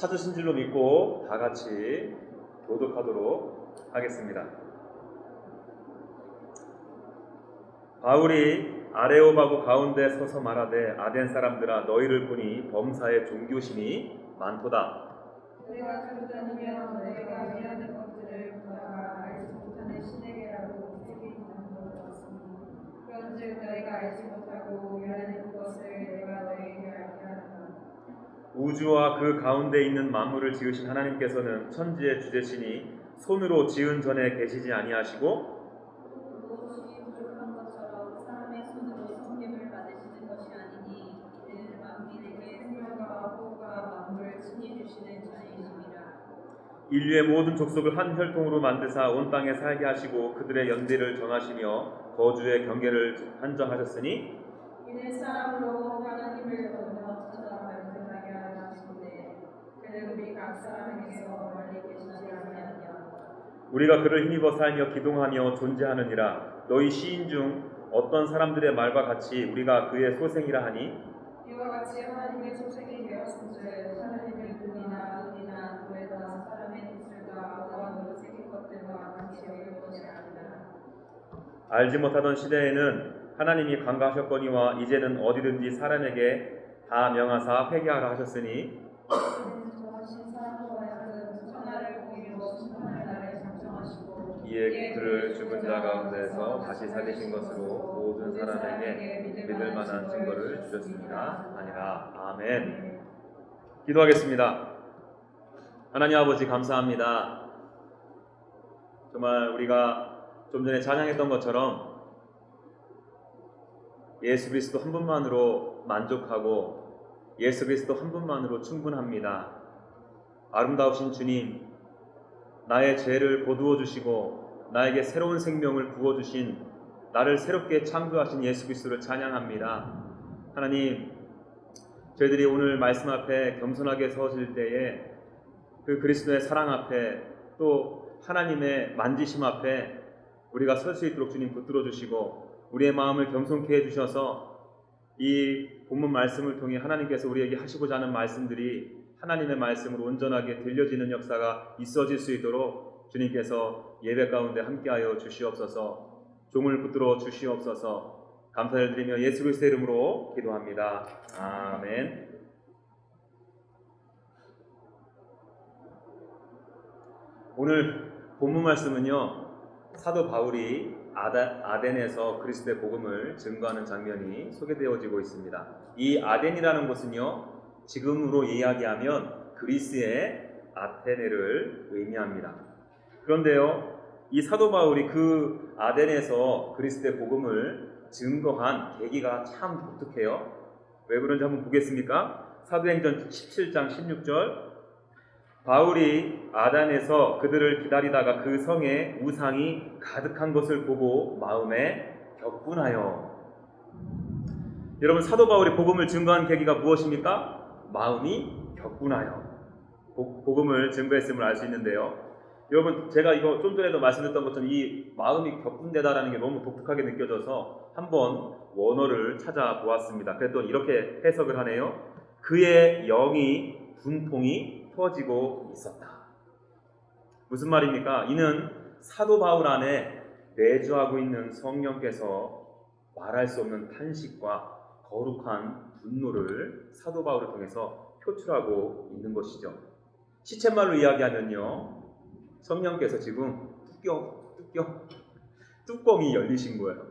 찾으신 줄로 믿고 다 같이 교독하도록 하겠습니다. 바울이 아레오바고 가운데 서서 말하되 아덴 사람들아 너희를 보니 범사에 종교심이 많도다. 우리가 주다니며 너희가 미하는 것들을 보다가 알지 못하는 신에게라도 책이 있는 것 같습니다. 그런즉 너희가 알지 못하고 미하는 것을 내가 너희에게 알게 하노라. 우주와 그 가운데 있는 만물을 지으신 하나님께서는 천지의 주제시니 손으로 지은 전에 계시지 아니하시고 무엇이 부족한 것처럼 사람의 손으로 섬김을 받으시는 것이 아니니 이는 만민에게 생명과 호흡과 만물을 친히 주시는 자이심이라. 인류의 모든 족속을 한 혈통으로 만드사 온 땅에 살게 하시고 그들의 연대를 정하시며 거주의 경계를 한정하셨으니 이는 사람으로 하나님을 너무나 찾아 발견하게 하시는데 그는 우리 각 사람에게서 멀리 계시지 아니하냐. 우리가 그를 힘입어 살며 기동하며 존재하느니라. 너희 시인 중 어떤 사람들의 말과 같이 우리가 그의 소생이라 하니 이와 같이 하나님의 소생이 되었은즉 하나님의 눈이나 돌에다 사람의 기술과 보아도 새긴 것들과 같이 여길 것이 아니라. 알지 못하던 시대에는 하나님이 강가하셨거니와 이제는 어디든지 사람에게 다 명하사 회개하라 하셨으니 정하신 사람과 하여금 천하를 공의로 심판할 날에 작정하시고 이에 그를 죽은 자 가운데서 다시 살리신 것으로 모든 사람에게 믿을 만한 증거를 주셨습니다. 아니라. 아멘. 기도하겠습니다. 하나님 아버지 감사합니다. 정말 우리가 좀 전에 찬양했던 것처럼 예수 그리스도 한 분만으로 만족하고 예수 그리스도 한 분만으로 충분합니다. 아름다우신 주님, 나의 죄를 보두어 주시고 나에게 새로운 생명을 부어 주신 나를 새롭게 창조하신 예수 그리스도를 찬양합니다. 하나님, 저희들이 오늘 말씀 앞에 겸손하게 서실 때에 그 그리스도의 사랑 앞에 또 하나님의 만지심 앞에 우리가 설 수 있도록 주님 붙들어 주시고 우리의 마음을 겸손케 해주셔서 이 본문 말씀을 통해 하나님께서 우리에게 하시고자 하는 말씀들이 하나님의 말씀으로 온전하게 들려지는 역사가 있어질 수 있도록 주님께서 예배 가운데 함께하여 주시옵소서. 종을 붙들어 주시옵소서. 감사를 드리며 예수 그리스도의 이름으로 기도합니다. 아멘. 오늘 본문 말씀은요, 사도 바울이 아덴에서 그리스도의 복음을 증거하는 장면이 소개되어지고 있습니다. 이 아덴이라는 곳은요, 지금으로 이야기하면 그리스의 아테네를 의미합니다. 그런데요, 이 사도 바울이 그 아덴에서 그리스도의 복음을 증거한 계기가 참 독특해요. 왜 그런지 한번 보겠습니까? 사도행전 17장 16절, 바울이 아덴에서 그들을 기다리다가 그 성에 우상이 가득한 것을 보고 마음에 격분하여. 여러분, 사도 바울이 복음을 증거한 계기가 무엇입니까? 마음이 격분하여 복음을 증거했음을 알 수 있는데요. 여러분, 제가 이거 좀 전에도 말씀드렸던 것처럼 이 마음이 격분되다라는 게 너무 독특하게 느껴져서 한번 원어를 찾아보았습니다. 그랬더니 이렇게 해석을 하네요. 그의 영이 분통이 터지고 있었다. 무슨 말입니까? 이는 사도 바울 안에 내주하고 있는 성령께서 말할 수 없는 탄식과 거룩한 분노를 사도 바울을 통해서 표출하고 있는 것이죠. 시쳇말로 이야기하면요, 성령께서 지금 뚜껑이 열리신 거예요.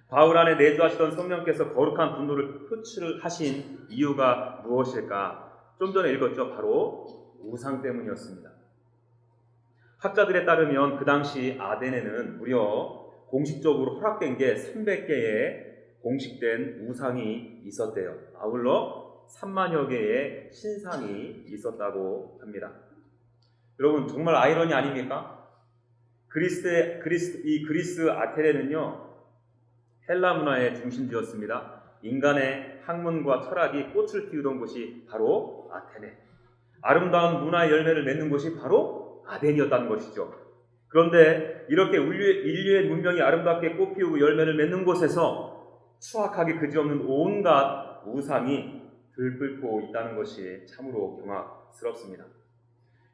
바울 안에 내주하시던 성령께서 거룩한 분노를 표출하신 이유가 무엇일까? 좀 전에 읽었죠. 바로 우상 때문이었습니다. 학자들에 따르면 그 당시 아덴에는 무려 공식적으로 허락된 게 300개의 공식된 우상이 있었대요. 아울러 3만여 개의 신상이 있었다고 합니다. 여러분, 정말 아이러니 아닙니까? 그리스 아테네는요, 헬라 문화의 중심지였습니다. 인간의 학문과 철학이 꽃을 피우던 곳이 바로 아테네. 아름다운 문화의 열매를 맺는 곳이 바로 아덴이었다는 것이죠. 그런데 이렇게 인류의 문명이 아름답게 꽃피우고 열매를 맺는 곳에서 추악하게 그지없는 온갖 우상이 들끓고 있다는 것이 참으로 경악스럽습니다.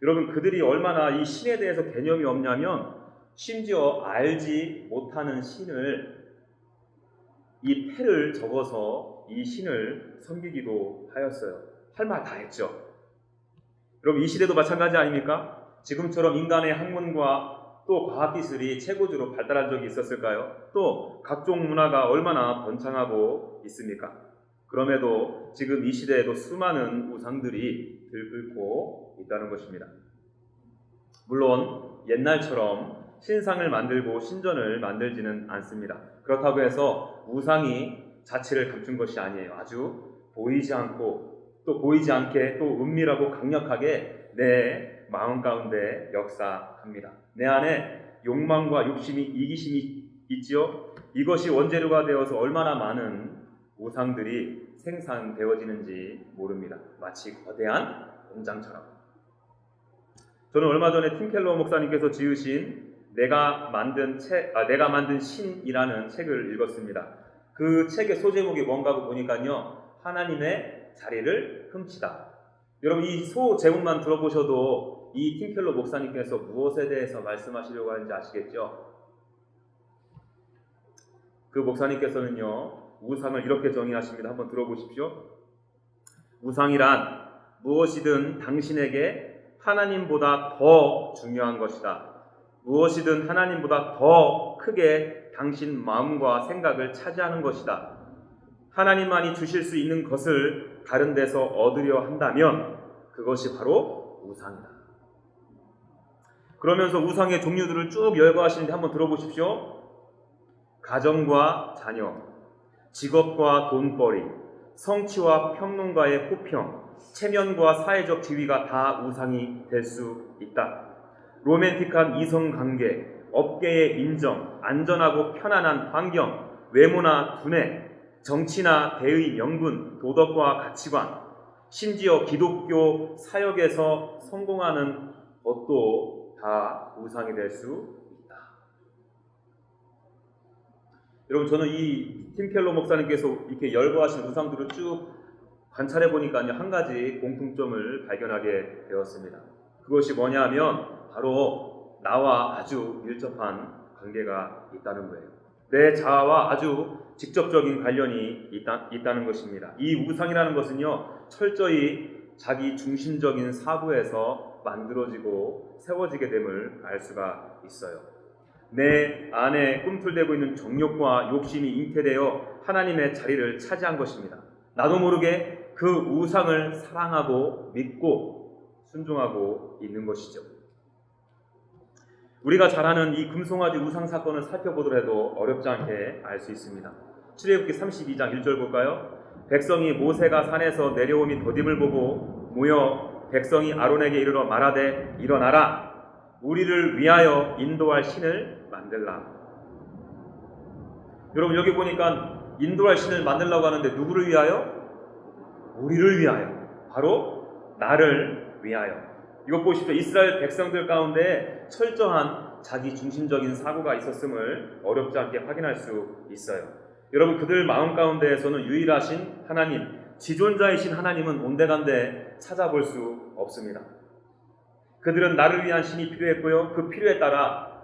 여러분, 그들이 얼마나 이 신에 대해서 개념이 없냐면 심지어 알지 못하는 신을 이 패를 적어서 이 신을 섬기기도 하였어요. 할 말 다 했죠. 여러분, 이 시대도 마찬가지 아닙니까? 지금처럼 인간의 학문과 또 과학기술이 최고조로 발달한 적이 있었을까요? 또 각종 문화가 얼마나 번창하고 있습니까? 그럼에도 지금 이 시대에도 수많은 우상들이 들끓고 있다는 것입니다. 물론 옛날처럼 신상을 만들고 신전을 만들지는 않습니다. 그렇다고 해서 우상이 자취를 감춘 것이 아니에요. 아주 보이지 않고 또 보이지 않게 또 은밀하고 강력하게 내 마음 가운데 역사합니다. 내 안에 욕망과 욕심이, 이기심이 있지요. 이것이 원재료가 되어서 얼마나 많은 우상들이 생산되어지는지 모릅니다. 마치 거대한 공장처럼. 저는 얼마 전에 팀 켈러 목사님께서 지으신 내가 만든 신이라는 책을 읽었습니다. 그 책의 소제목이 뭔가 보니까요, 하나님의 자리를 훔치다. 여러분, 이 소제목만 들어보셔도 이 팀 켈러 목사님께서 무엇에 대해서 말씀하시려고 하는지 아시겠죠? 그 목사님께서는요, 우상을 이렇게 정의하십니다. 한번 들어보십시오. 우상이란 무엇이든 당신에게 하나님보다 더 중요한 것이다. 무엇이든 하나님보다 더 크게 당신 마음과 생각을 차지하는 것이다. 하나님만이 주실 수 있는 것을 다른 데서 얻으려 한다면 그것이 바로 우상이다. 그러면서 우상의 종류들을 쭉 열거하시는데 한번 들어보십시오. 가정과 자녀, 직업과 돈벌이, 성취와 평론가의 호평, 체면과 사회적 지위가 다 우상이 될 수 있다. 로맨틱한 이성관계, 업계의 인정, 안전하고 편안한 환경, 외모나 두뇌, 정치나 대의 명분, 도덕과 가치관, 심지어 기독교 사역에서 성공하는 것도 다 우상이 될 수 있다. 여러분, 저는 이 팀 켈러 목사님께서 이렇게 열거하신 우상들을 쭉 관찰해 보니까요, 한 가지 공통점을 발견하게 되었습니다. 그것이 뭐냐면 바로 나와 아주 밀접한 관계가 있다는 거예요. 내 자아와 아주 직접적인 관련이 있다는 것입니다. 이 우상이라는 것은요, 철저히 자기 중심적인 사고에서 만들어지고 세워지게 됨을 알 수가 있어요. 내 안에 꿈틀대고 있는 정욕과 욕심이 잉태되어 하나님의 자리를 차지한 것입니다. 나도 모르게 그 우상을 사랑하고 믿고 순종하고 있는 것이죠. 우리가 잘 아는 이 금송아지 우상 사건을 살펴보더라도 어렵지 않게 알 수 있습니다. 출애굽기 32장 1절 볼까요? 백성이 모세가 산에서 내려오니 더딤을 보고 모여 백성이 아론에게 이르러 말하되 일어나라, 우리를 위하여 인도할 신을 만들라. 여러분, 여기 보니까 인도할 신을 만들라고 하는데 누구를 위하여? 우리를 위하여. 바로 나를 위하여. 이것 보십시오. 이스라엘 백성들 가운데 철저한 자기 중심적인 사고가 있었음을 어렵지 않게 확인할 수 있어요. 여러분, 그들 마음 가운데에서는 유일하신 하나님, 지존자이신 하나님은 온데간데 찾아볼 수 없습니다. 그들은 나를 위한 신이 필요했고요, 그 필요에 따라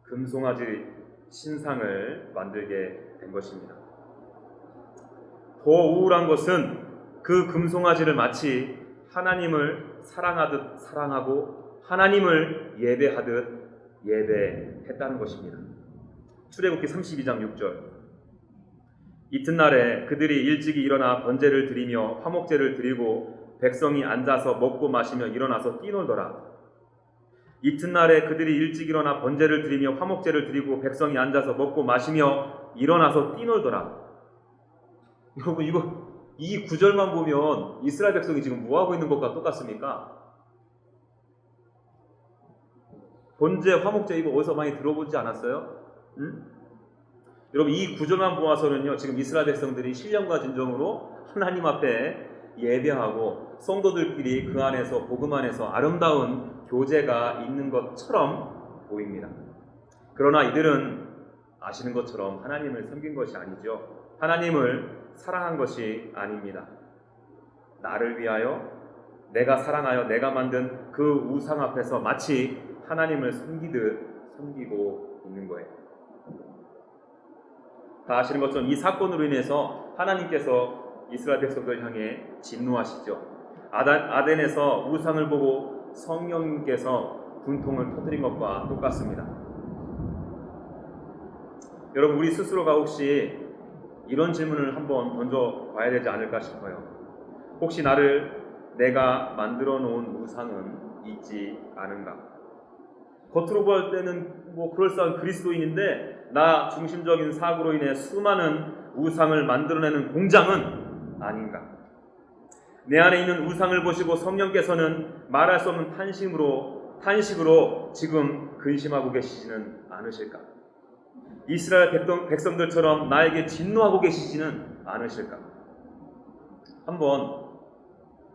금송아지 신상을 만들게 된 것입니다. 더 우울한 것은 그 금송아지를 마치 하나님을 사랑하듯 사랑하고 하나님을 예배하듯 예배했다는 것입니다. 출애굽기 32장 6절. 이튿날에 그들이 일찍이 일어나 번제를 드리며 화목제를 드리고 백성이 앉아서 먹고 마시며 일어나서 뛰놀더라. 이튿날에 그들이 일찍 일어나 번제를 드리며 화목제를 드리고 백성이 앉아서 먹고 마시며 일어나서 뛰놀더라. 여러분, 이 구절만 보면 이스라엘 백성이 지금 뭐하고 있는 것과 똑같습니까? 번제, 화목제 이거 어디서 많이 들어보지 않았어요? 응? 여러분, 이 구절만 보아서는요, 지금 이스라엘 백성들이 신령과 진정으로 하나님 앞에 예배하고 성도들끼리 그 안에서 복음 안에서 아름다운 교제가 있는 것처럼 보입니다. 그러나 이들은 아시는 것처럼 하나님을 섬긴 것이 아니죠. 하나님을 사랑한 것이 아닙니다. 나를 위하여 내가 사랑하여 내가 만든 그 우상 앞에서 마치 하나님을 섬기듯 섬기고 있는 거예요. 다 아시는 것처럼 이 사건으로 인해서 하나님께서 이스라엘 백성들 향해 진노하시죠. 아덴에서 우상을 보고 성령님께서 분통을 터뜨린 것과 똑같습니다. 여러분, 우리 스스로가 혹시 이런 질문을 한번 던져봐야 되지 않을까 싶어요. 혹시 내가 만들어 놓은 우상은 있지 않은가? 겉으로 볼 때는 그럴싸한 그리스도인인데 나 중심적인 사고로 인해 수많은 우상을 만들어내는 공장은 아닌가? 내 안에 있는 우상을 보시고 성령께서는 말할 수 없는 탄식으로 지금 근심하고 계시지는 않으실까? 이스라엘 백성들처럼 나에게 진노하고 계시지는 않으실까? 한번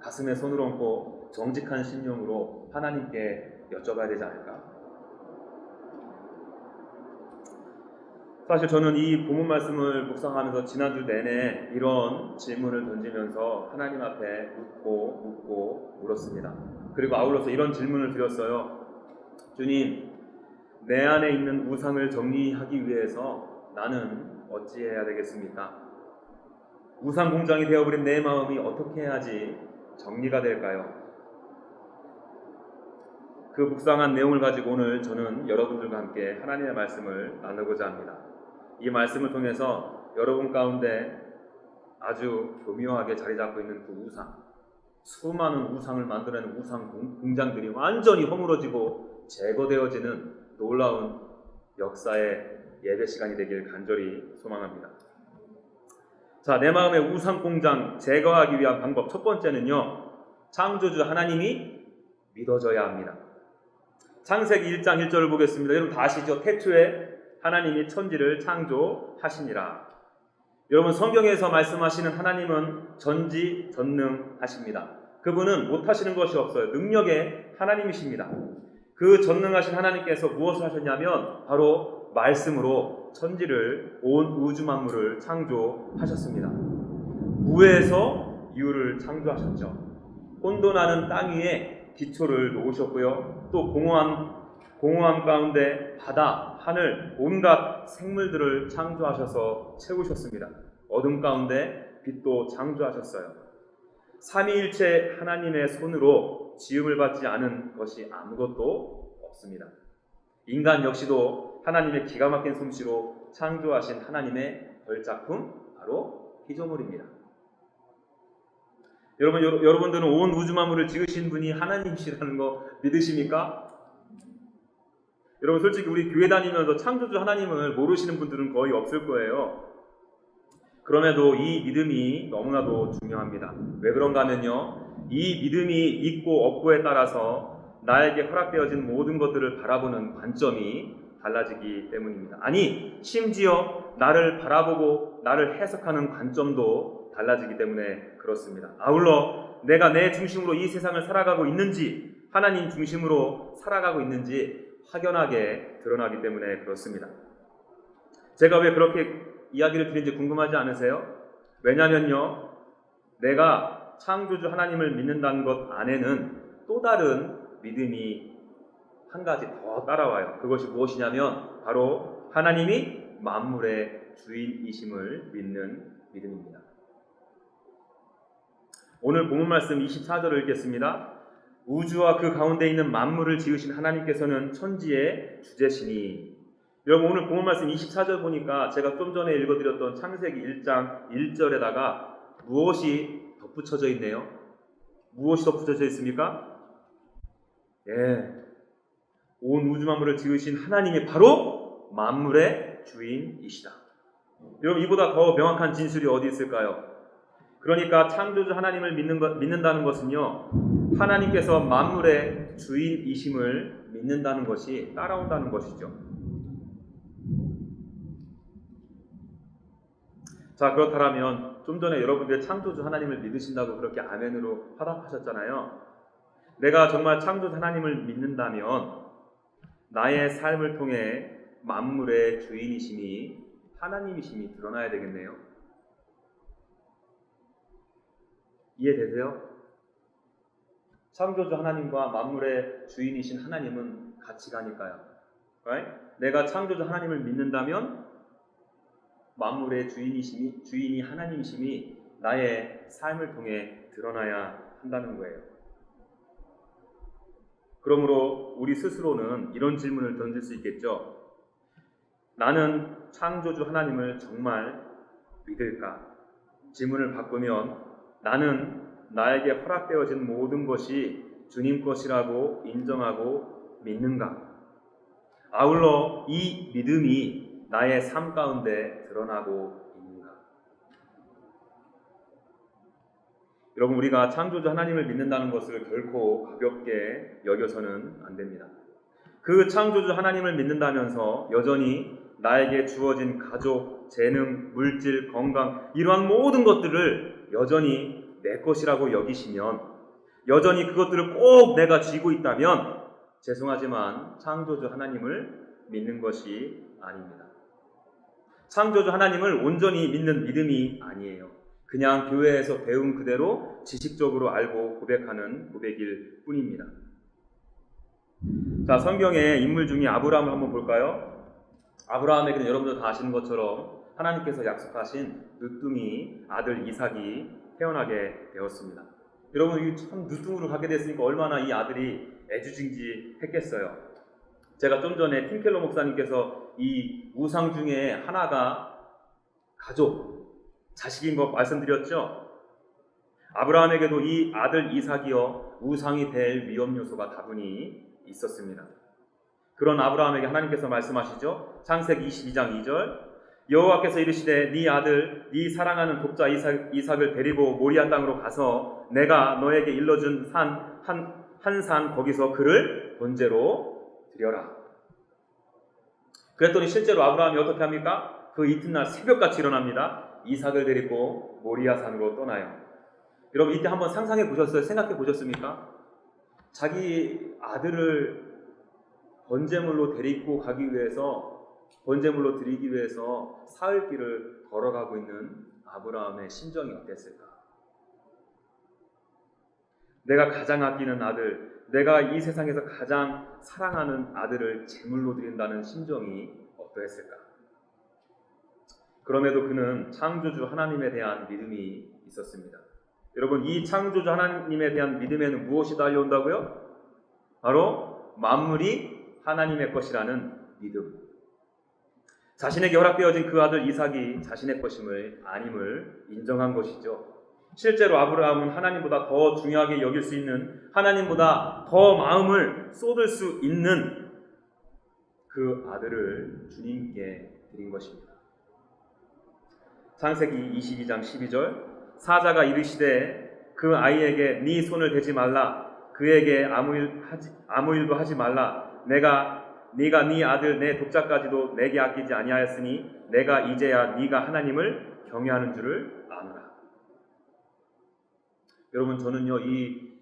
가슴에 손을 얹고 정직한 심령으로 하나님께 여쭤봐야 되지 않을까? 사실 저는 이 본문 말씀을 묵상하면서 지난주 내내 이런 질문을 던지면서 하나님 앞에 묻고 물었습니다. 그리고 아울러서 이런 질문을 드렸어요. 주님, 내 안에 있는 우상을 정리하기 위해서 나는 어찌해야 되겠습니까? 우상 공장이 되어버린 내 마음이 어떻게 해야지 정리가 될까요? 그 묵상한 내용을 가지고 오늘 저는 여러분들과 함께 하나님의 말씀을 나누고자 합니다. 이 말씀을 통해서 여러분 가운데 아주 교묘하게 자리 잡고 있는 그 우상, 수많은 우상을 만들어내는 우상 공장들이 완전히 허물어지고 제거되어지는 놀라운 역사의 예배 시간이 되길 간절히 소망합니다. 자, 내 마음의 우상 공장 제거하기 위한 방법 첫 번째는요, 창조주 하나님이 믿어져야 합니다. 창세기 1장 1절을 보겠습니다. 여러분 다 아시죠? 태초에 하나님이 천지를 창조하시니라. 여러분, 성경에서 말씀하시는 하나님은 전지전능하십니다. 그분은 못하시는 것이 없어요. 능력의 하나님이십니다. 그 전능하신 하나님께서 무엇을 하셨냐면 바로 말씀으로 천지를, 온 우주 만물을 창조하셨습니다. 무에서 유를 창조하셨죠. 혼돈하는 땅 위에 기초를 놓으셨고요. 또 공허함 가운데 바다, 하늘, 온갖 생물들을 창조하셔서 채우셨습니다. 어둠 가운데 빛도 창조하셨어요. 삼위일체 하나님의 손으로 지음을 받지 않은 것이 아무것도 없습니다. 인간 역시도 하나님의 기가 막힌 솜씨로 창조하신 하나님의 별작품, 바로 피조물입니다. 여러분들은 온 우주 만물을 지으신 분이 하나님이시라는 거 믿으십니까? 여러분, 솔직히 우리 교회 다니면서 창조주 하나님을 모르시는 분들은 거의 없을 거예요. 그럼에도 이 믿음이 너무나도 중요합니다. 왜 그런가 하면요, 이 믿음이 있고 없고에 따라서 나에게 허락되어진 모든 것들을 바라보는 관점이 달라지기 때문입니다. 아니, 심지어 나를 바라보고 나를 해석하는 관점도 달라지기 때문에 그렇습니다. 아울러 내가 내 중심으로 이 세상을 살아가고 있는지, 하나님 중심으로 살아가고 있는지 확연하게 드러나기 때문에 그렇습니다. 제가 왜 그렇게 이야기를 드린지 궁금하지 않으세요? 왜냐면요, 내가 창조주 하나님을 믿는다는 것 안에는 또 다른 믿음이 한 가지 더 따라와요. 그것이 무엇이냐면 바로 하나님이 만물의 주인이심을 믿는 믿음입니다. 오늘 본문 말씀 24절을 읽겠습니다. 우주와 그 가운데 있는 만물을 지으신 하나님께서는 천지의 주제시니. 여러분, 오늘 본문 말씀 24절 보니까 제가 좀 전에 읽어드렸던 창세기 1장 1절에다가 무엇이 덧붙여져 있네요? 무엇이 덧붙여져 있습니까? 온 우주 만물을 지으신 하나님이 바로 만물의 주인이시다. 여러분, 이보다 더 명확한 진술이 어디 있을까요? 그러니까 창조주 하나님을 믿는다는 것은요, 하나님께서 만물의 주인이심을 믿는다는 것이 따라온다는 것이죠. 자, 그렇다면 좀 전에 여러분들 창조주 하나님을 믿으신다고 그렇게 아멘으로 화답하셨잖아요. 내가 정말 창조주 하나님을 믿는다면 나의 삶을 통해 만물의 주인이심이 하나님이심이 드러나야 되겠네요. 이해되세요? 창조주 하나님과 만물의 주인이신 하나님은 같이 가니까요. Right? 내가 창조주 하나님을 믿는다면 만물의 주인이 하나님이심이 나의 삶을 통해 드러나야 한다는 거예요. 그러므로 우리 스스로는 이런 질문을 던질 수 있겠죠. 나는 창조주 하나님을 정말 믿을까? 질문을 바꾸면 나는 나에게 허락되어진 모든 것이 주님 것이라고 인정하고 믿는가? 아울러 이 믿음이 나의 삶 가운데 드러나고 있는가? 여러분, 우리가 창조주 하나님을 믿는다는 것을 결코 가볍게 여겨서는 안 됩니다. 그 창조주 하나님을 믿는다면서 여전히 나에게 주어진 가족, 재능, 물질, 건강 이러한 모든 것들을 여전히 내 것이라고 여기시면, 여전히 그것들을 꼭 내가 쥐고 있다면 죄송하지만 창조주 하나님을 믿는 것이 아닙니다. 창조주 하나님을 온전히 믿는 믿음이 아니에요. 그냥 교회에서 배운 그대로 지식적으로 알고 고백하는 고백일 뿐입니다. 자, 성경의 인물 중에 아브라함을 한번 볼까요? 아브라함에게는 여러분들 다 아시는 것처럼 하나님께서 약속하신 늦둥이 아들 이삭이 태어나게 되었습니다. 여러분, 이 참 늦둥이로 가게 됐으니까 얼마나 이 아들이 애주징지했겠어요. 제가 좀 전에 팀켈러 목사님께서 이 우상 중에 하나가 가족, 자식인 거 말씀드렸죠? 아브라함에게도 이 아들 이삭이요 우상이 될 위험 요소가 다분히 있었습니다. 그런 아브라함에게 하나님께서 말씀하시죠. 창세기 22장 2절, 여호와께서 이르시되 네 아들 네 사랑하는 독자 이삭을 데리고 모리아 땅으로 가서 내가 너에게 일러준 한 산 거기서 그를 번제로 드려라. 그랬더니 실제로 아브라함이 어떻게 합니까? 그 이튿날 새벽같이 일어납니다. 이삭을 데리고 모리아 산으로 떠나요. 여러분, 이때 한번 상상해 보셨어요? 생각해 보셨습니까? 자기 아들을 번제물로 데리고 가기 위해서, 번제물로 드리기 위해서 사흘길을 걸어가고 있는 아브라함의 심정이 어땠을까? 내가 가장 아끼는 아들, 내가 이 세상에서 가장 사랑하는 아들을 제물로 드린다는 심정이 어떠했을까? 그럼에도 그는 창조주 하나님에 대한 믿음이 있었습니다. 여러분, 이 창조주 하나님에 대한 믿음에는 무엇이 달려온다고요? 바로 만물이 하나님의 것이라는 믿음. 자신에게 허락되어진 그 아들 이삭이 자신의 것임을 아님을 인정한 것이죠. 실제로 아브라함은 하나님보다 더 중요하게 여길 수 있는, 하나님보다 더 마음을 쏟을 수 있는 그 아들을 주님께 드린 것입니다. 창세기 22장 12절, 사자가 이르시되 그 아이에게 네 손을 대지 말라, 그에게 아무 일도 하지 말라. 네가 네 아들 내 독자까지도 내게 아끼지 아니하였으니 내가 이제야 네가 하나님을 경외하는 줄을 아노라. 여러분, 저는요 이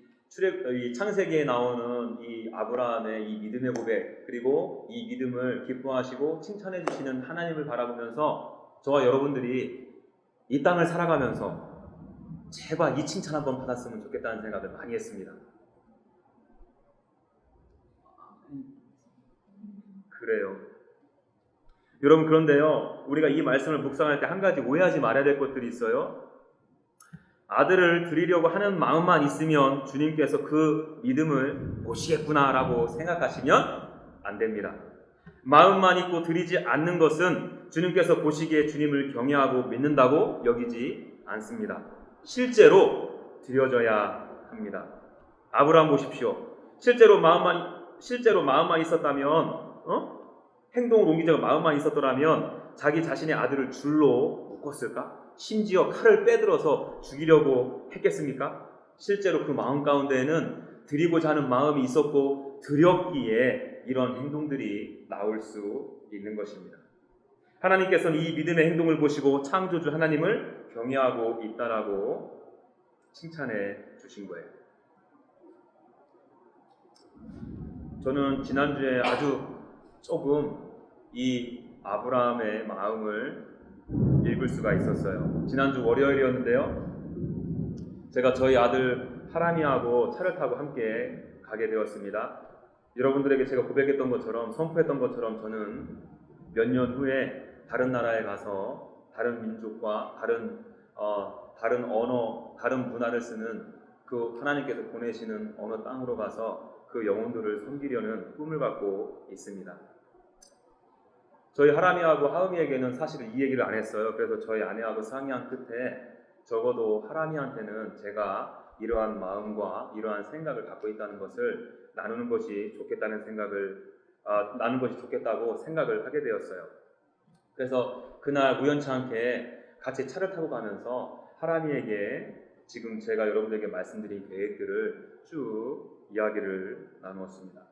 창세기에 나오는 이 아브라함의 이 믿음의 고백, 그리고 이 믿음을 기뻐하시고 칭찬해 주시는 하나님을 바라보면서 저와 여러분들이 이 땅을 살아가면서 제발 이 칭찬 한번 받았으면 좋겠다는 생각을 많이 했습니다. 그래요. 여러분, 그런데요, 우리가 이 말씀을 묵상할 때 한 가지 오해하지 말아야 될 것들이 있어요. 아들을 드리려고 하는 마음만 있으면 주님께서 그 믿음을 보시겠구나라고 생각하시면 안 됩니다. 마음만 있고 드리지 않는 것은 주님께서 보시기에 주님을 경외하고 믿는다고 여기지 않습니다. 실제로 드려져야 합니다. 아브라함 보십시오. 실제로 마음만 있었다면, 행동을 옮기자고 마음만 있었더라면 자기 자신의 아들을 줄로 묶었을까? 심지어 칼을 빼들어서 죽이려고 했겠습니까? 실제로 그 마음 가운데에는 드리고자 하는 마음이 있었고 드렸기에 이런 행동들이 나올 수 있는 것입니다. 하나님께서는 이 믿음의 행동을 보시고 창조주 하나님을 경외하고 있다라고 칭찬해 주신 거예요. 저는 지난주에 아주 조금 이 아브라함의 마음을 읽을 수가 있었어요. 지난주 월요일이었는데요. 제가 저희 아들 하람이하고 차를 타고 함께 가게 되었습니다. 여러분들에게 제가 고백했던 것처럼, 선포했던 것처럼 저는 몇 년 후에 다른 나라에 가서 다른 민족과 다른 언어, 다른 문화를 쓰는 그 하나님께서 보내시는 어느 땅으로 가서 그 영혼들을 섬기려는 꿈을 갖고 있습니다. 저희 하람이하고 하음이에게는 사실 이 얘기를 안 했어요. 그래서 저희 아내하고 상의한 끝에 적어도 하람이한테는 제가 이러한 마음과 이러한 생각을 갖고 있다는 것을 나누는 것이 좋겠다고 생각을 하게 되었어요. 그래서 그날 우연치 않게 같이 차를 타고 가면서 하람이에게 지금 제가 여러분들에게 말씀드린 계획들을 쭉 이야기를 나누었습니다.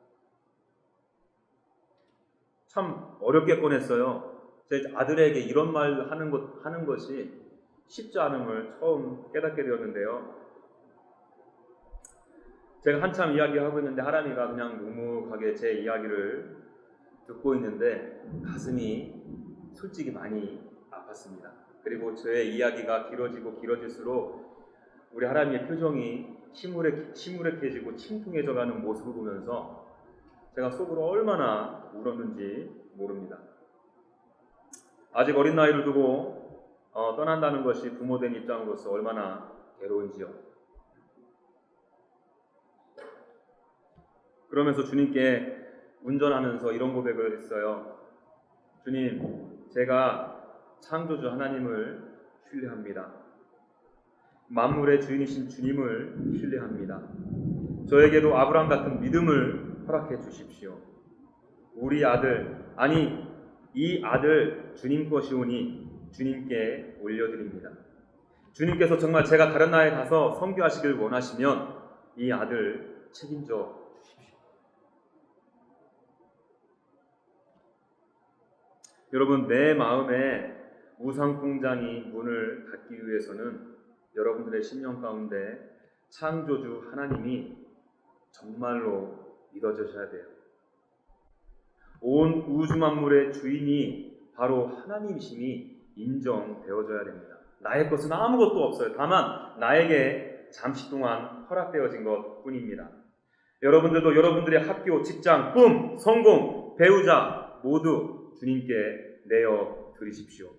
참 어렵게 꺼냈어요. 제 아들에게 이런 말 하는 것이 쉽지 않음을 처음 깨닫게 되었는데요. 제가 한참 이야기하고 있는데 하람이가 그냥 묵묵하게 제 이야기를 듣고 있는데 가슴이 솔직히 많이 아팠습니다. 그리고 저의 이야기가 길어질수록 우리 하람이의 표정이 시무룩해지고 침통해져가는 모습을 보면서 제가 속으로 얼마나 울었는지 모릅니다. 아직 어린 나이를 두고 떠난다는 것이 부모된 입장으로서 얼마나 괴로운지요. 그러면서 주님께 운전하면서 이런 고백을 했어요. 주님, 제가 창조주 하나님을 신뢰합니다. 만물의 주인이신 주님을 신뢰합니다. 저에게도 아브라함 같은 믿음을 허락해 주십시오. 우리 아들, 아니 이 아들 주님 것이오니 주님께 올려드립니다. 주님께서 정말 제가 다른 나라에 가서 선교하시길 원하시면 이 아들 책임져 주십시오. 여러분, 내 마음에 우상 공장이 문을 닫기 위해서는 여러분들의 심령 가운데 창조주 하나님이 정말로 믿어주셔야 돼요. 온 우주 만물의 주인이 바로 하나님이심이 인정되어져야 됩니다. 나의 것은 아무것도 없어요. 다만 나에게 잠시 동안 허락되어진 것 뿐입니다. 여러분들도 여러분들의 학교, 직장, 꿈, 성공, 배우자 모두 주님께 내어 드리십시오.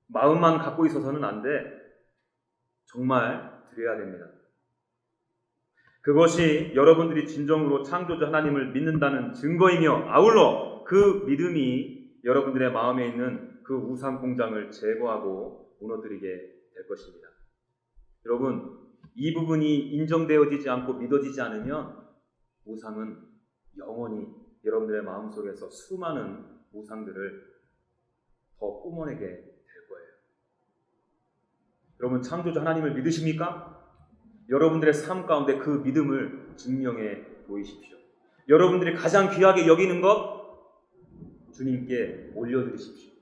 마음만 갖고 있어서는 안 돼. 정말 드려야 됩니다. 그것이 여러분들이 진정으로 창조주 하나님을 믿는다는 증거이며 아울러 그 믿음이 여러분들의 마음에 있는 그 우상 공장을 제거하고 무너뜨리게 될 것입니다. 여러분, 이 부분이 인정되어지지 않고 믿어지지 않으면 우상은 영원히 여러분들의 마음속에서 수많은 우상들을 더 뿜어내게 될 거예요. 여러분, 창조주 하나님을 믿으십니까? 여러분들의 삶 가운데 그 믿음을 증명해 보이십시오. 여러분들이 가장 귀하게 여기는 것 주님께 올려드리십시오.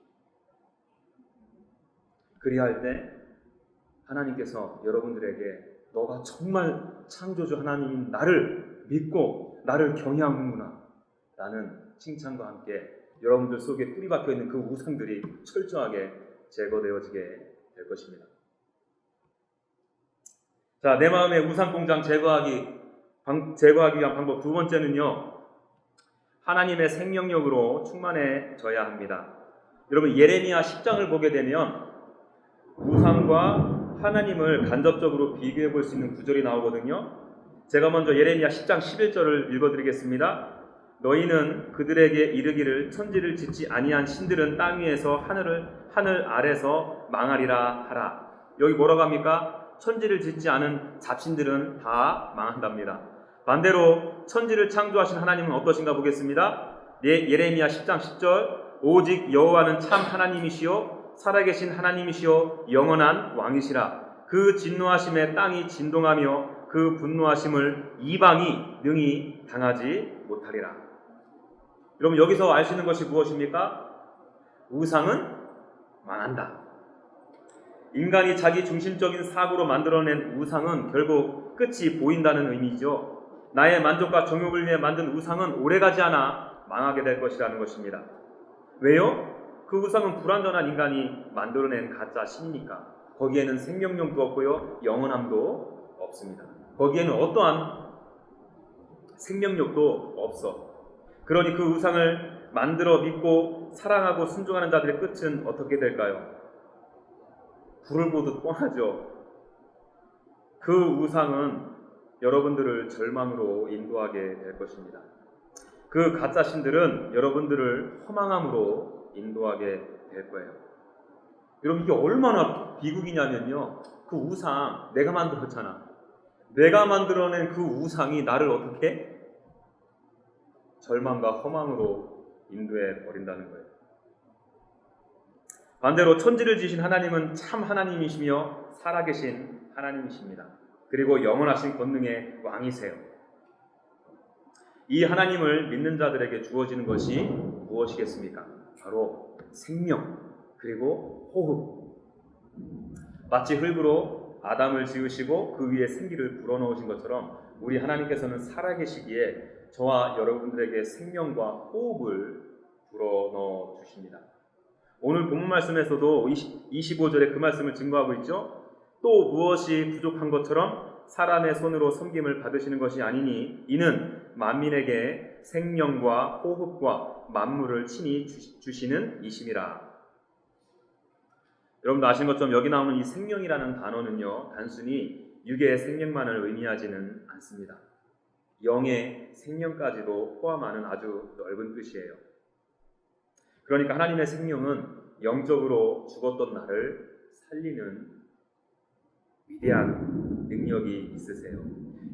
그리할 때 하나님께서 여러분들에게 너가 정말 창조주 하나님인 나를 믿고 나를 경외하는구나 라는 칭찬과 함께 여러분들 속에 뿌리 박혀 있는 그 우상들이 철저하게 제거되어지게 될 것입니다. 자, 내 마음의 우상 공장 제거하기 위한 방법 두 번째는요, 하나님의 생명력으로 충만해져야 합니다. 여러분, 예레미야 10장을 보게 되면 우상과 하나님을 간접적으로 비교해 볼 수 있는 구절이 나오거든요. 제가 먼저 예레미야 10장 11절을 읽어드리겠습니다. 너희는 그들에게 이르기를 천지를 짓지 아니한 신들은 땅 위에서 하늘 아래서 망하리라 하라. 여기 뭐라고 합니까? 천지를 짓지 않은 잡신들은 다 망한답니다. 반대로 천지를 창조하신 하나님은 어떠신가 보겠습니다. 예레미야 10장 10절 오직 여호와는 참 하나님이시요 살아계신 하나님이시요 영원한 왕이시라. 그 진노하심에 땅이 진동하며 그 분노하심을 이방이 능히 당하지 못하리라. 여러분, 여기서 알 수 있는 것이 무엇입니까? 우상은 망한다. 인간이 자기 중심적인 사고로 만들어낸 우상은 결국 끝이 보인다는 의미죠. 나의 만족과 정욕을 위해 만든 우상은 오래가지 않아 망하게 될 것이라는 것입니다. 왜요? 그 우상은 불완전한 인간이 만들어낸 가짜 신이니까. 거기에는 생명력도 없고요, 영원함도 없습니다. 거기에는 어떠한 생명력도 없어. 그러니 그 우상을 만들어 믿고 사랑하고 순종하는 자들의 끝은 어떻게 될까요? 불을 보듯 뻔하죠. 그 우상은 여러분들을 절망으로 인도하게 될 것입니다. 그 가짜 신들은 여러분들을 허망함으로 인도하게 될 거예요. 여러분, 이게 얼마나 비극이냐면요, 그 우상 내가 만들었잖아. 내가 만들어낸 그 우상이 나를 어떻게 절망과 허망으로 인도해 버린다는 거예요. 반대로 천지를 지으신 하나님은 참 하나님이시며 살아계신 하나님이십니다. 그리고 영원하신 권능의 왕이세요. 이 하나님을 믿는 자들에게 주어지는 것이 무엇이겠습니까? 바로 생명, 그리고 호흡. 마치 흙으로 아담을 지으시고 그 위에 생기를 불어넣으신 것처럼 우리 하나님께서는 살아계시기에 저와 여러분들에게 생명과 호흡을 불어넣어 주십니다. 오늘 본문 말씀에서도 25절에 그 말씀을 증거하고 있죠. 또 무엇이 부족한 것처럼 사람의 손으로 섬김을 받으시는 것이 아니니 이는 만민에게 생명과 호흡과 만물을 친히 주시는 이심이라. 여러분도 아시는 것처럼 여기 나오는 이 생명이라는 단어는요, 단순히 육의 생명만을 의미하지는 않습니다. 영의 생명까지도 포함하는 아주 넓은 뜻이에요. 그러니까 하나님의 생명은 영적으로 죽었던 나를 살리는 위대한 능력이 있으세요.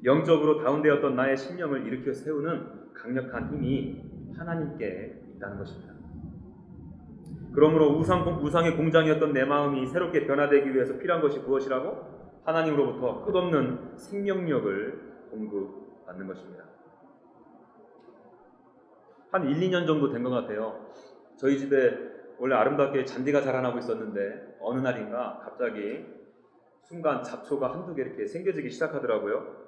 영적으로 다운되었던 나의 심령을 일으켜 세우는 강력한 힘이 하나님께 있다는 것입니다. 그러므로 우상의 공장이었던 내 마음이 새롭게 변화되기 위해서 필요한 것이 무엇이라고? 하나님으로부터 끝없는 생명력을 공급받는 것입니다. 한 1, 2년 정도 된 것 같아요. 저희 집에 원래 아름답게 잔디가 자라나고 있었는데 어느 날인가 갑자기 순간 잡초가 한두 개 이렇게 생겨지기 시작하더라고요.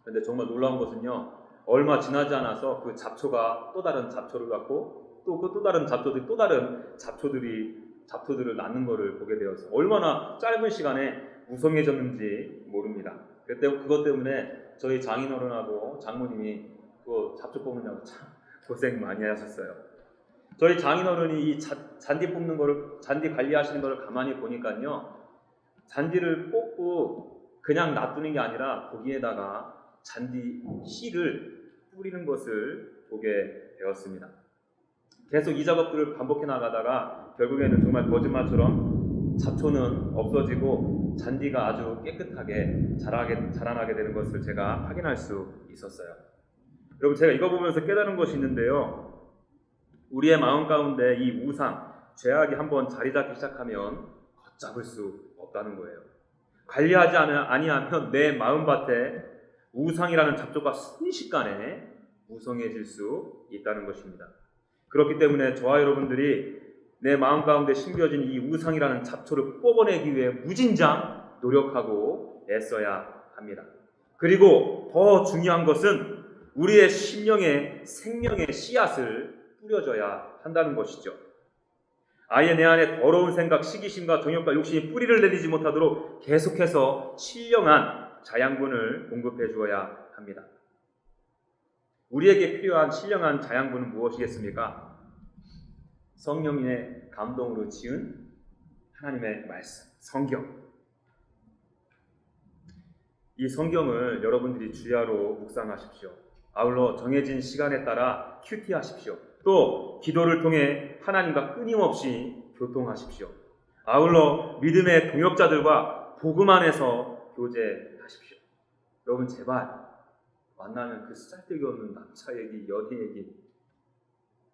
그런데 정말 놀라운 것은요, 얼마 지나지 않아서 그 잡초가 또 다른 잡초를 갖고 또 다른 잡초들이 또 다른 잡초들을 낳는 것을 보게 되어서 얼마나 짧은 시간에 무성해졌는지 모릅니다. 그것 때문에 저희 장인어른하고 장모님이 그 잡초 뽑느냐고 참 고생 많이 하셨어요. 저희 장인어른이 이 잔디 뽑는 거를, 잔디 관리하시는 거를 가만히 보니까요, 잔디를 뽑고 그냥 놔두는 게 아니라 거기에다가 잔디 씨를 뿌리는 것을 보게 되었습니다. 계속 이 작업들을 반복해 나가다가 결국에는 정말 거짓말처럼 잡초는 없어지고 잔디가 아주 깨끗하게 자라나게 되는 것을 제가 확인할 수 있었어요. 여러분, 제가 이거 보면서 깨달은 것이 있는데요, 우리의 마음 가운데 이 우상, 죄악이 한번 자리 잡기 시작하면 걷잡을 수 없다는 거예요. 관리하지 아니하면 내 마음밭에 우상이라는 잡초가 순식간에 무성해질 수 있다는 것입니다. 그렇기 때문에 저와 여러분들이 내 마음 가운데 심겨진 이 우상이라는 잡초를 뽑아내기 위해 무진장 노력하고 애써야 합니다. 그리고 더 중요한 것은 우리의 심령에 생명의 씨앗을 뿌려줘야 한다는 것이죠. 아예 내 안에 더러운 생각, 시기심과 정욕과 욕심이 뿌리를 내리지 못하도록 계속해서 신령한 자양분을 공급해 주어야 합니다. 우리에게 필요한 신령한 자양분은 무엇이겠습니까? 성령의 감동으로 지은 하나님의 말씀, 성경. 이 성경을 여러분들이 주야로 묵상하십시오. 아울러 정해진 시간에 따라 큐티하십시오. 또 기도를 통해 하나님과 끊임없이 교통하십시오. 아울러 믿음의 동역자들과 복음 안에서 교제하십시오. 여러분, 제발 만나면 그 쓰잘데기 없는 남자 얘기, 연애 얘기,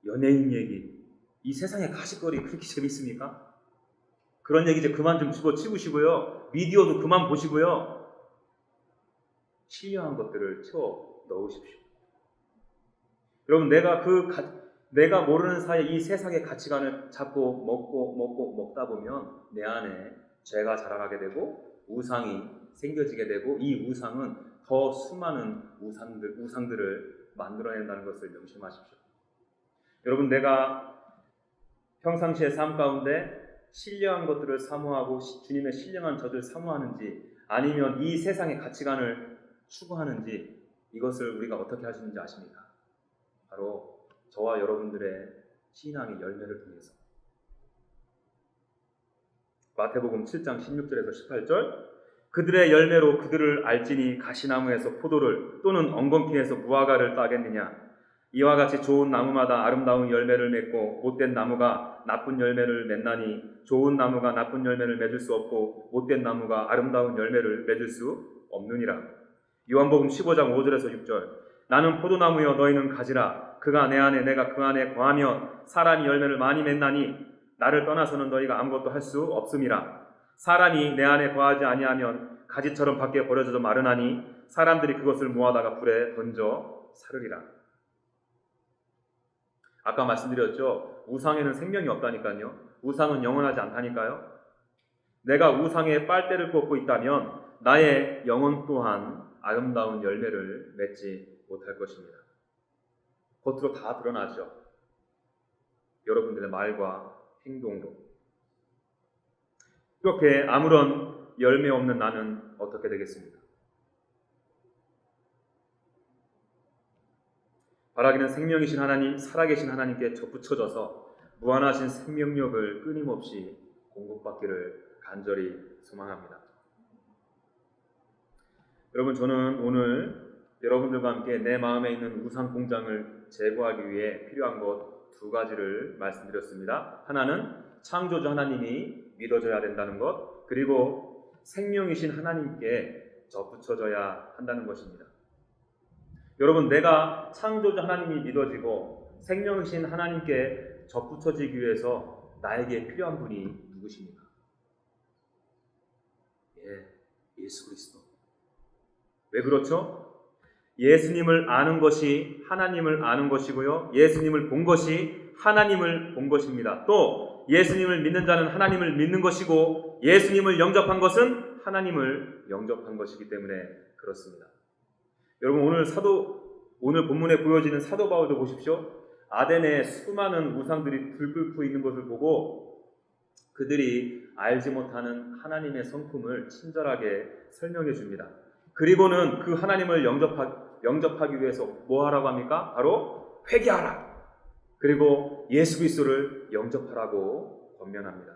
연예인 얘기, 이 세상의 가십거리 그렇게 재밌습니까? 그런 얘기 이제 그만 좀 집어치우시고요. 미디어도 그만 보시고요. 신령한 것들을 채워 넣으십시오. 여러분, 내가 모르는 사이에 이 세상의 가치관을 자꾸 먹다 보면 내 안에 죄가 자라나게 되고 우상이 생겨지게 되고, 이 우상은 더 수많은 우상들을 만들어낸다는 것을 명심하십시오. 여러분, 내가 평상시의 삶 가운데 신령한 것들을 사모하고 주님의 신령한 젖을 사모하는지, 아니면 이 세상의 가치관을 추구하는지 이것을 우리가 어떻게 할 수 있는지 아십니까? 바로 저와 여러분들의 신앙의 열매를 통해서. 마태복음 7장 16절에서 18절 그들의 열매로 그들을 알지니 가시나무에서 포도를 또는 엉겅퀴에서 무화과를 따겠느냐. 이와 같이 좋은 나무마다 아름다운 열매를 맺고 못된 나무가 나쁜 열매를 맺나니 좋은 나무가 나쁜 열매를 맺을 수 없고 못된 나무가 아름다운 열매를 맺을 수 없느니라. 요한복음 15장 5절에서 6절 나는 포도나무여 너희는 가지라. 그가 내 안에 내가 그 안에 거하며 사람이 열매를 많이 맺나니 나를 떠나서는 너희가 아무것도 할 수 없음이라. 사람이 내 안에 거하지 아니하면 가지처럼 밖에 버려져도 마르나니 사람들이 그것을 모아다가 불에 던져 사르리라. 아까 말씀드렸죠. 우상에는 생명이 없다니까요. 우상은 영원하지 않다니까요. 내가 우상에 빨대를 꽂고 있다면 나의 영혼 또한 아름다운 열매를 맺지 못할 것입니다. 겉으로 다 드러나죠. 여러분들의 말과 행동으로. 그렇게 아무런 열매 없는 나는 어떻게 되겠습니까? 바라기는 생명이신 하나님, 살아계신 하나님께 접붙여져서 무한하신 생명력을 끊임없이 공급받기를 간절히 소망합니다. 여러분, 저는 오늘 여러분들과 함께 내 마음에 있는 우상 공장을 제거하기 위해 필요한 것 두 가지를 말씀드렸습니다. 하나는 창조주 하나님이 믿어져야 된다는 것, 그리고 생명이신 하나님께 접붙여져야 한다는 것입니다. 여러분, 내가 창조주 하나님이 믿어지고 생명이신 하나님께 접붙여지기 위해서 나에게 필요한 분이 누구십니까? 예수 그리스도. 왜 그렇죠? 예수님을 아는 것이 하나님을 아는 것이고요. 예수님을 본 것이 하나님을 본 것입니다. 또 예수님을 믿는 자는 하나님을 믿는 것이고 예수님을 영접한 것은 하나님을 영접한 것이기 때문에 그렇습니다. 여러분, 오늘 본문에 보여지는 사도 바울도 보십시오. 아덴에 수많은 우상들이 들끓고 있는 것을 보고 그들이 알지 못하는 하나님의 성품을 친절하게 설명해 줍니다. 그리고는 그 하나님을 영접하기 위해서 뭐 하라고 합니까? 바로 회개하라. 그리고 예수 그리스도를 영접하라고 권면합니다.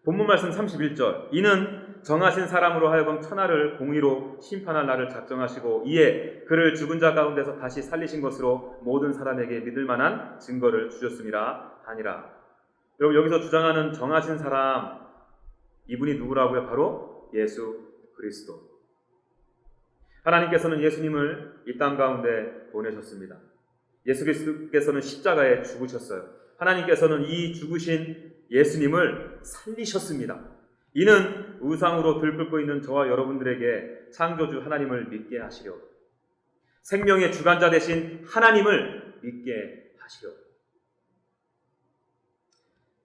본문 말씀 31절 이는 정하신 사람으로 하여금 천하를 공의로 심판할 날을 작정하시고 이에 그를 죽은 자 가운데서 다시 살리신 것으로 모든 사람에게 믿을 만한 증거를 주셨음이라 하니라. 여러분, 여기서 주장하는 정하신 사람, 이분이 누구라고요? 바로 예수 그리스도. 하나님께서는 예수님을 이 땅 가운데 보내셨습니다. 예수 그리스도께서는 십자가에 죽으셨어요. 하나님께서는 이 죽으신 예수님을 살리셨습니다. 이는 우상으로 들끓고 있는 저와 여러분들에게 창조주 하나님을 믿게 하시려, 생명의 주관자 되신 하나님을 믿게 하시려.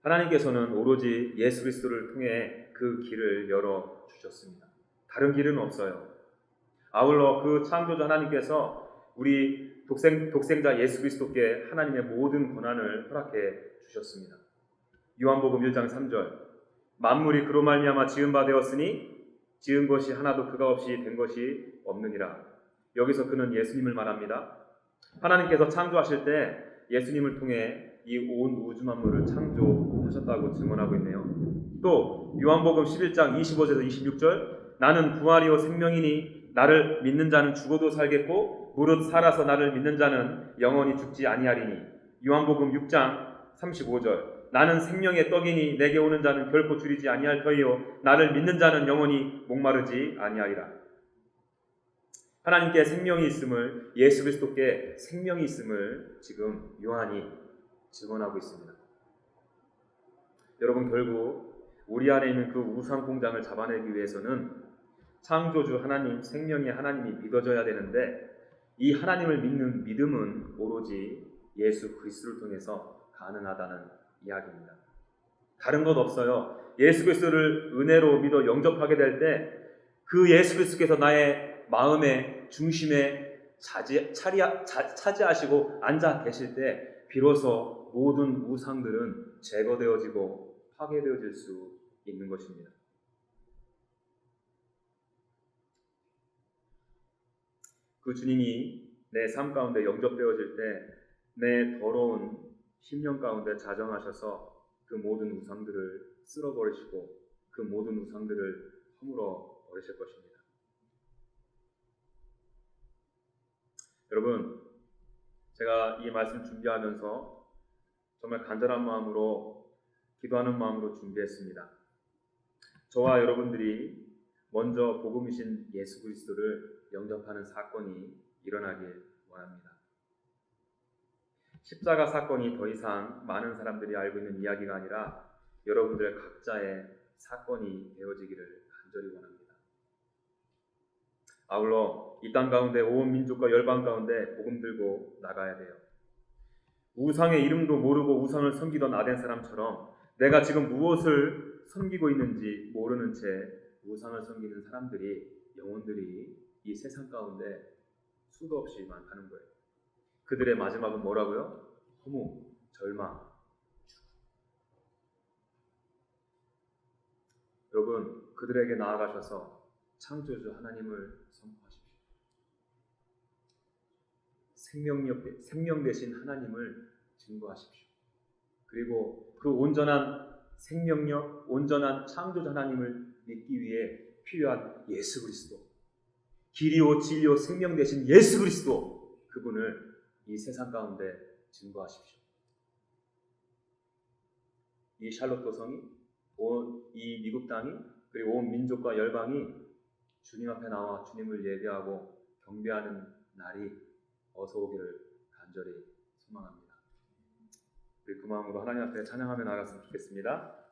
하나님께서는 오로지 예수 그리스도를 통해 그 길을 열어 주셨습니다. 다른 길은 없어요. 아울러 그 창조주 하나님께서 우리 독생자 예수 그리스도께 하나님의 모든 권한을 허락해 주셨습니다. 요한복음 1장 3절 만물이 그로 말미암아 지은 바 되었으니 지은 것이 하나도 그가 없이 된 것이 없느니라. 여기서 그는 예수님을 말합니다. 하나님께서 창조하실 때 예수님을 통해 이 온 우주 만물을 창조하셨다고 증언하고 있네요. 또 요한복음 11장 25절에서 26절 나는 부활이요 생명이니 나를 믿는 자는 죽어도 살겠고 무릇 살아서 나를 믿는 자는 영원히 죽지 아니하리니. 요한복음 6장 35절 나는 생명의 떡이니 내게 오는 자는 결코 줄이지 아니할 터이요 나를 믿는 자는 영원히 목마르지 아니하리라. 하나님께 생명이 있음을, 예수 그리스도께 생명이 있음을 지금 요한이 증언하고 있습니다. 여러분, 결국 우리 안에 있는 그 우상 공장을 잡아내기 위해서는 창조주 하나님, 생명의 하나님이 믿어져야 되는데 이 하나님을 믿는 믿음은 오로지 예수 그리스도를 통해서 가능하다는 이야기입니다. 다른 것 없어요. 예수 그리스도를 은혜로 믿어 영접하게 될 때 그 예수 그리스도께서 나의 마음의 중심에 차지하시고 앉아 계실 때 비로소 모든 우상들은 제거되어지고 파괴되어질 수 있는 것입니다. 그 주님이 내 삶 가운데 영접되어질 때 내 더러운 심령 가운데 자정하셔서 그 모든 우상들을 쓸어버리시고 그 모든 우상들을 허물어 버리실 것입니다. 여러분, 제가 이 말씀 준비하면서 정말 간절한 마음으로 기도하는 마음으로 준비했습니다. 저와 여러분들이 먼저 복음이신 예수 그리스도를 영접하는 사건이 일어나길 원합니다. 십자가 사건이 더 이상 많은 사람들이 알고 있는 이야기가 아니라 여러분들 각자의 사건이 되어지기를 간절히 원합니다. 아울러 이 땅 가운데 온 민족과 열방 가운데 복음 들고 나가야 돼요. 우상의 이름도 모르고 우상을 섬기던 아덴 사람처럼 내가 지금 무엇을 섬기고 있는지 모르는 채 우상을 섬기는 사람들이, 영혼들이 이 세상 가운데 수도 없이 많다는 거예요. 그들의 마지막은 뭐라고요? 허무, 절망. 여러분, 그들에게 나아가셔서 창조주 하나님을 선포하십시오. 생명 되신 하나님을 증거하십시오. 그리고 그 온전한 생명력, 온전한 창조주 하나님을 믿기 위해 필요한 예수 그리스도, 길이요 진리요 생명 되신 예수 그리스도, 그분을 이 세상 가운데 증거하십시오. 이 샬롯 도성이, 이 미국 땅이, 그리고 온 민족과 열방이 주님 앞에 나와 주님을 예배하고 경배하는 날이 어서 오기를 간절히 소망합니다. 우리 그 마음으로 하나님 앞에 찬양하며 나아갔으면 좋겠습니다.